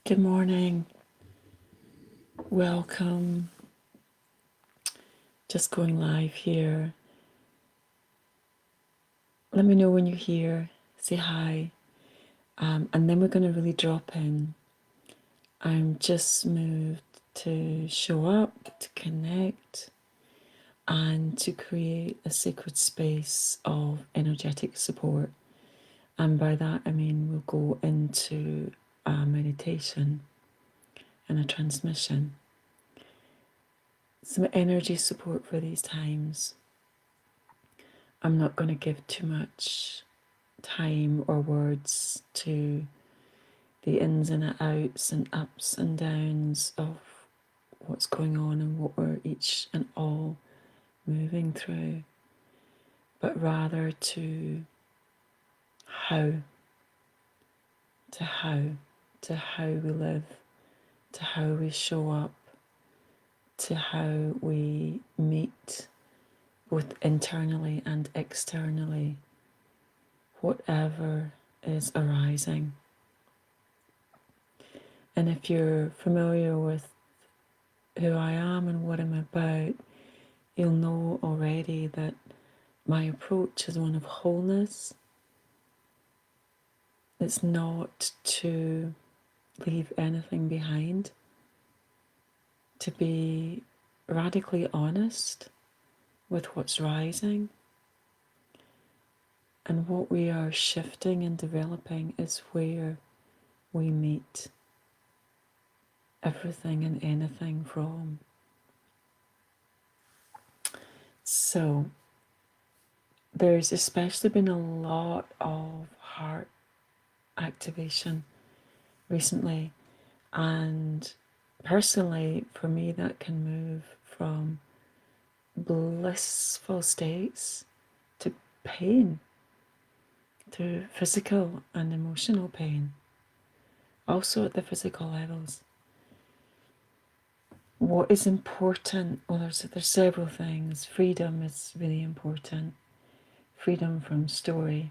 Good morning. Welcome. Just going live here. Let me know when you're here. Say hi. And then we're going to really drop in. I'm just moved to show up, to connect, and to create a sacred space of energetic support. And by that, I mean we'll go into a meditation and a transmission. Some energy support for these times. I'm not going to give too much time or words to the ins and outs and ups and downs of what's going on and what we're each and all moving through, but rather to how, to how, to how we live, to how we show up, to how we meet both internally and externally, whatever is arising. And if you're familiar with who I am and what I'm about, you'll know already that my approach is one of wholeness. It's not to leave anything behind, to be radically honest with what's rising. And what we are shifting and developing is where we meet everything and anything from. So there's especially been a lot of heart activation recently, and personally for me that can move from blissful states to pain, to physical and emotional pain, also at the physical levels. What is important? Well, there's several things. Freedom is really important. Freedom from story.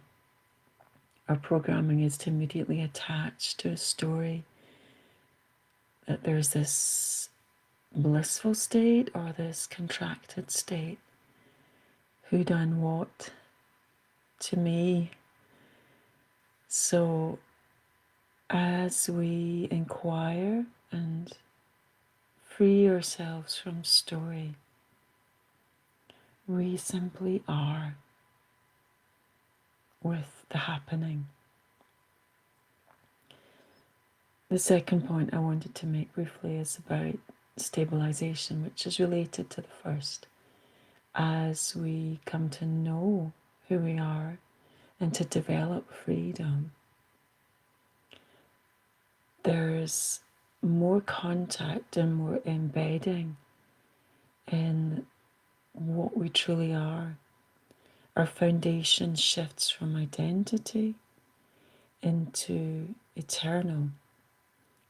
Our programming is to immediately attach to a story that there's this blissful state or this contracted state. Who done what to me? So as we inquire and free ourselves from story, we simply are with the happening. The second point I wanted to make briefly is about stabilization, which is related to the first. As we come to know who we are and to develop freedom, there's more contact and more embedding in what we truly are. Our foundation shifts from identity into eternal,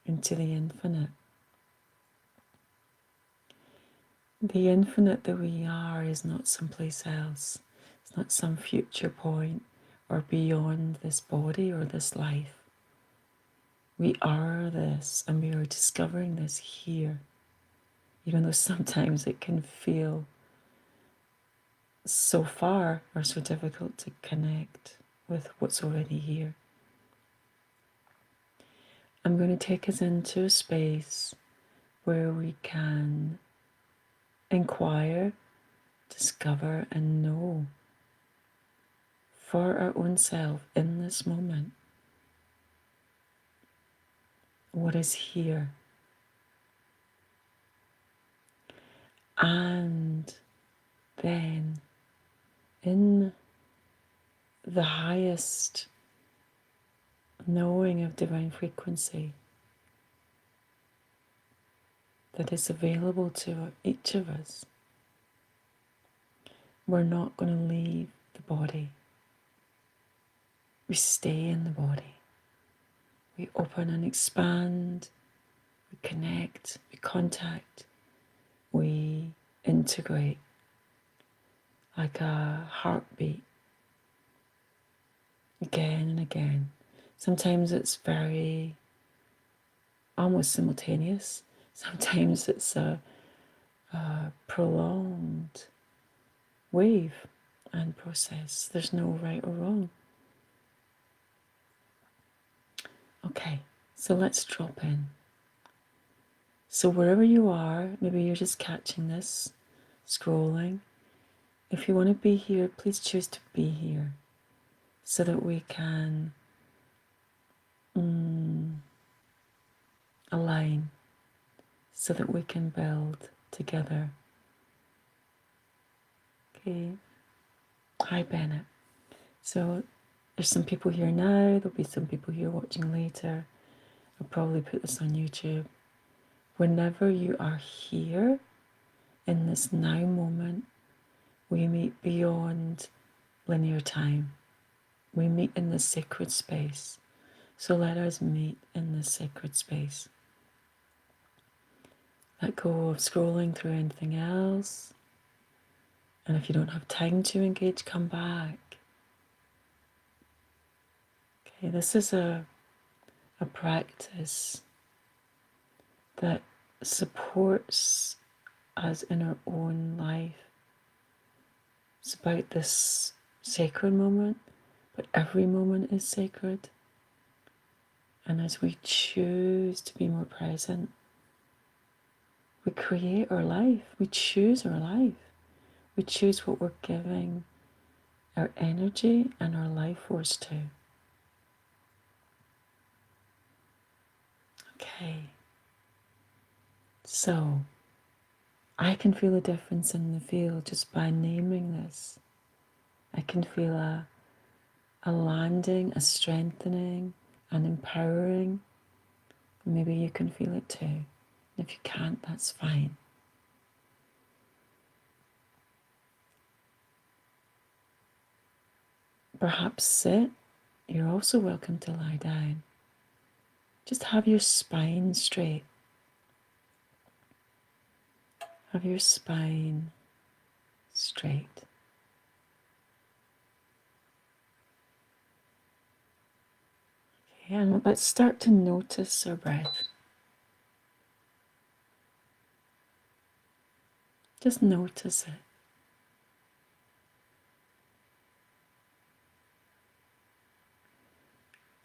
into the infinite. The infinite that we are is not someplace else. It's not some future point or beyond this body or this life. We are this, and we are discovering this here, even though sometimes it can feel so far or so difficult to connect with what's already here. I'm going to take us into a space where we can inquire, discover, and know for our own self in this moment what is here. And then in the highest knowing of divine frequency that is available to each of us, we're not going to leave the body. We stay in the body. We open and expand. We connect. We contact. We integrate like a heartbeat again and again. Sometimes it's very almost simultaneous. Sometimes it's a prolonged wave and process. There's no right or wrong. Okay, so let's drop in. So wherever you are, maybe you're just catching this, scrolling. If you want to be here, please choose to be here so that we can align, so that we can build together. Okay. Hi, Bennett. So there's some people here now. There'll be some people here watching later. I'll probably put this on YouTube. Whenever you are here in this now moment, we meet beyond linear time. We meet in the sacred space. So let us meet in this sacred space. Let go of scrolling through anything else. And if you don't have time to engage, come back. Okay, this is a practice that supports us in our own life. It's about this sacred moment, but every moment is sacred. And as we choose to be more present, we create our life. We choose our life. We choose what we're giving our energy and our life force to. Okay. So, I can feel a difference in the field just by naming this. I can feel a landing, a strengthening, an empowering. Maybe you can feel it too. If you can't, that's fine. Perhaps sit. You're also welcome to lie down. Just have your spine straight. Have your spine straight. Okay, and let's start to notice our breath. Just notice it.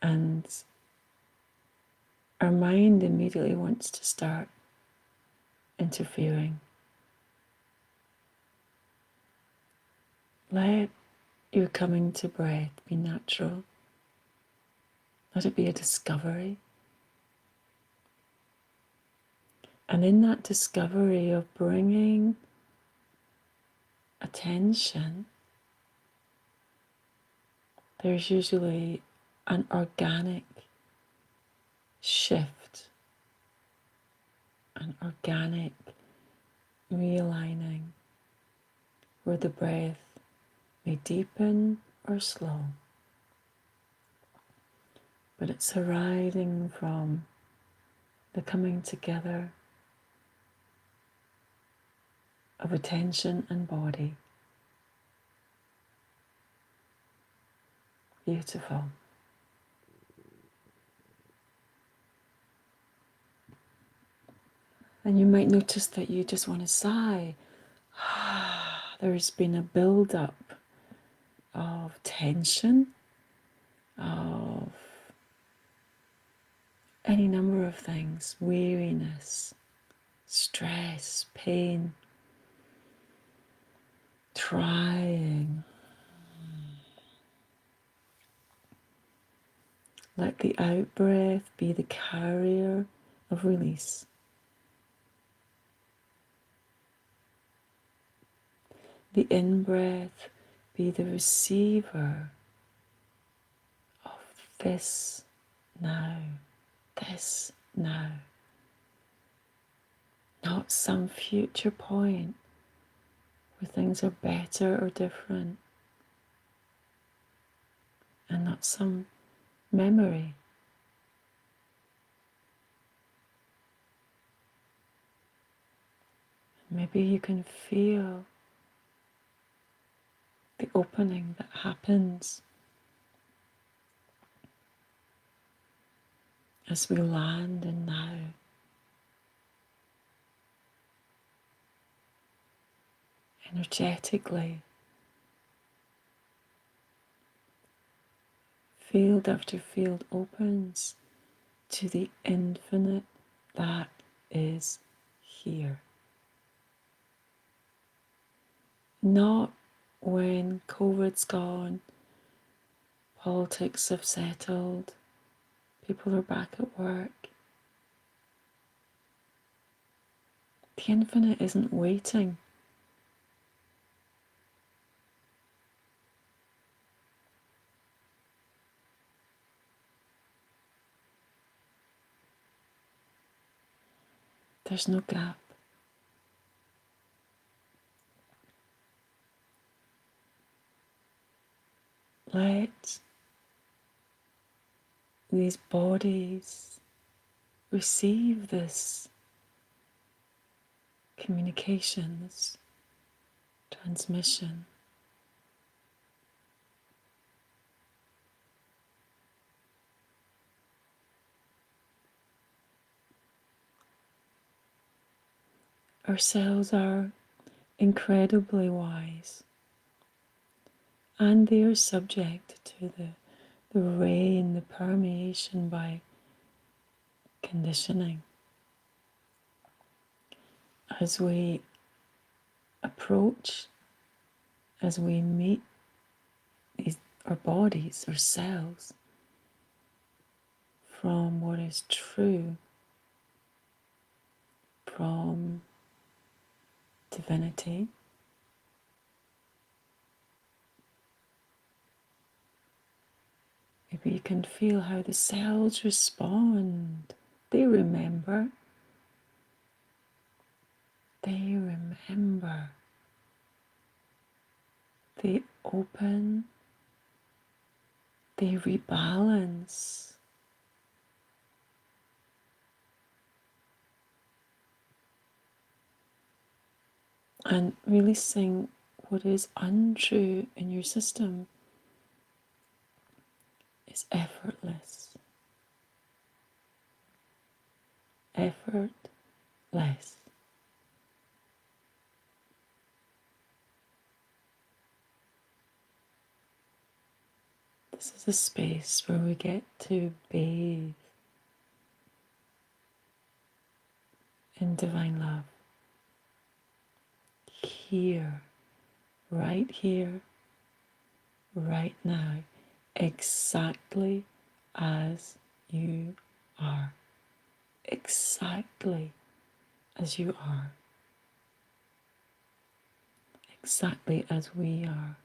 And our mind immediately wants to start interfering. Let your coming to breath be natural. Let it be a discovery. And in that discovery of bringing attention, there's usually an organic shift, an organic realigning, where the breath may deepen or slow. But it's arising from the coming together of attention and body. Beautiful. And you might notice that you just want to sigh. There's been a build-up of tension, of any number of things, weariness, stress, pain, trying. Let the out-breath be the carrier of release. The in-breath be the receiver of this now, this now. Not some future point where things are better or different, and not some memory. Maybe you can feel the opening that happens as we land in now. Energetically, field after field opens to the infinite that is here. Not when COVID's gone, politics have settled, people are back at work. The infinite isn't waiting. There's no gap. Let these bodies receive this communication, this transmission. Our cells are incredibly wise, and they are subject to the rain, the permeation by conditioning. As we approach, as we meet our bodies, our cells, from what is true, from divinity, maybe you can feel how the cells respond. They remember. They remember. They open. They rebalance. And releasing what is untrue in your system is effortless. Effortless. This is a space where we get to bathe in divine love. Here, right now, exactly as you are. Exactly as you are. Exactly as we are.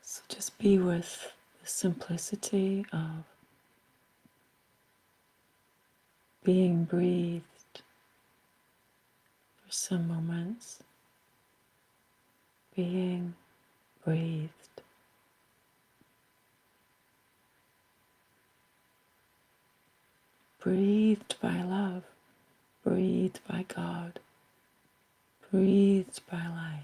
So just be with the simplicity of being breathed for some moments, being breathed, breathed by love, breathed by God, breathed by life.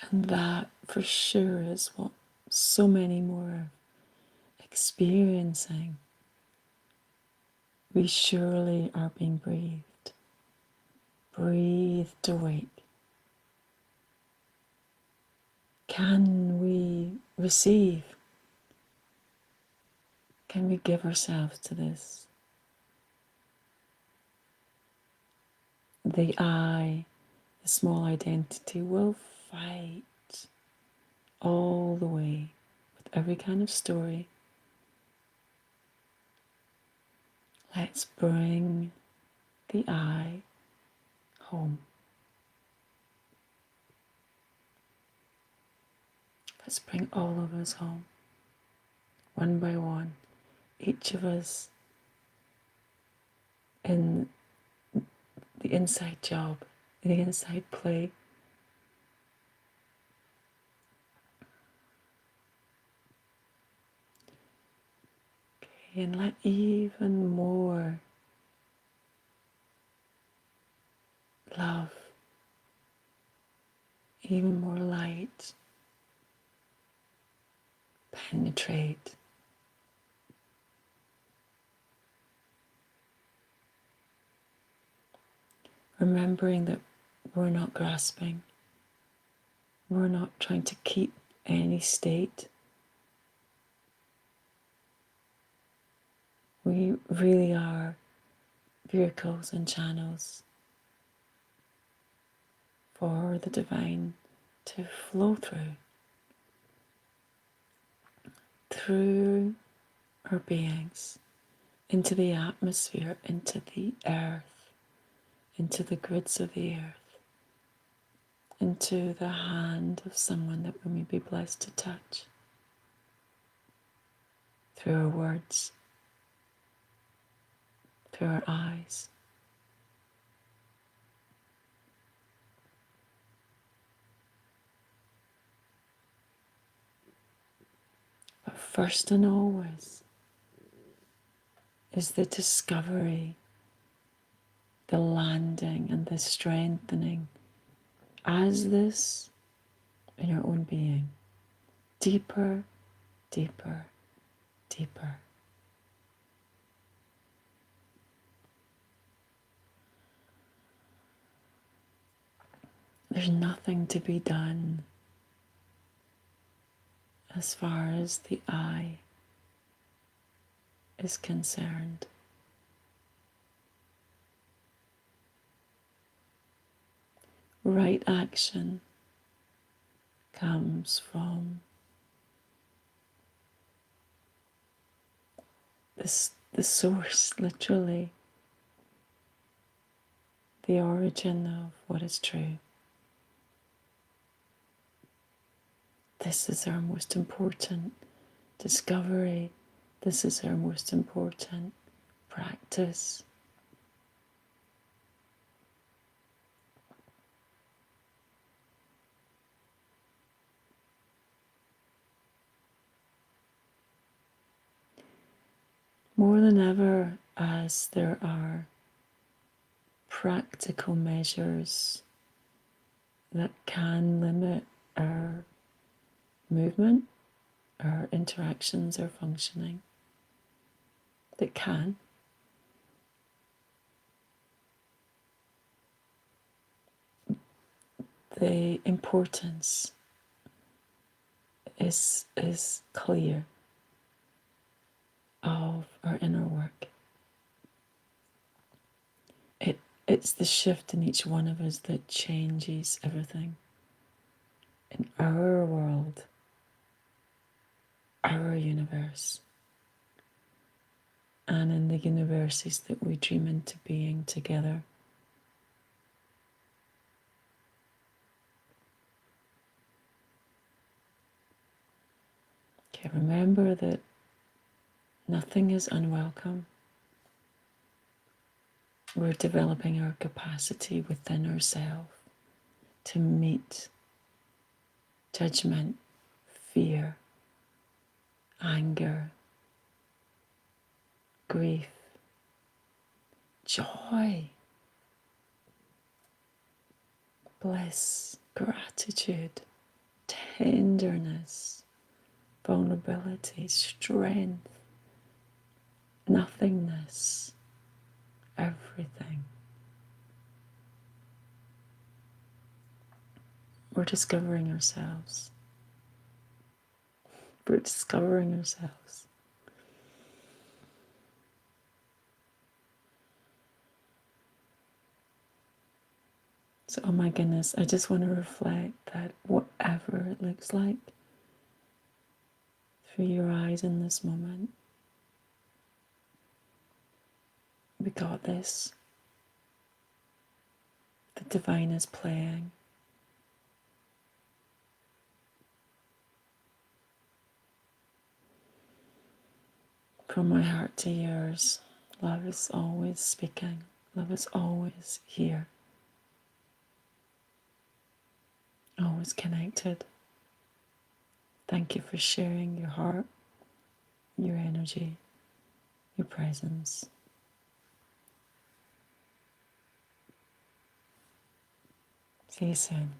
And that for sure is what so many more are experiencing. We surely are being breathed, breathed awake. Can we receive? Can we give ourselves to this? The I, the small identity, will fight all the way with every kind of story. Let's bring the I home. Let's bring all of us home. one by one, each of us in the inside job, the inside play. Okay, and let even more love, even more light penetrate. Remembering that we're not grasping, we're not trying to keep any state. We really are vehicles and channels for the divine to flow through our beings, into the atmosphere, into the earth, into the grids of the earth, into the hand of someone that we may be blessed to touch, through our words, through our eyes. But first and always is the discovery, the landing and the strengthening as this in your own being. Deeper, deeper, deeper. There's nothing to be done as far as the eye is concerned. Right action comes from the source, literally, the origin of what is true. This is our most important discovery. This is our most important practice. More than ever, as there are practical measures that can limit our movement, our interactions, our functioning, that can. The importance is clear of our inner work. It's the shift in each one of us that changes everything. In our world, our universe, and in the universes that we dream into being together. Okay, remember that nothing is unwelcome. We're developing our capacity within ourselves to meet judgment, fear, anger, grief, joy, bliss, gratitude, tenderness, vulnerability, strength, nothingness, everything. We're discovering ourselves. We're discovering ourselves. So, oh my goodness, I just want to reflect that whatever it looks like through your eyes in this moment, we got this. The divine is playing. From my heart to yours, love is always speaking. Love is always here, always connected. Thank you for sharing your heart, your energy, your presence. See you soon.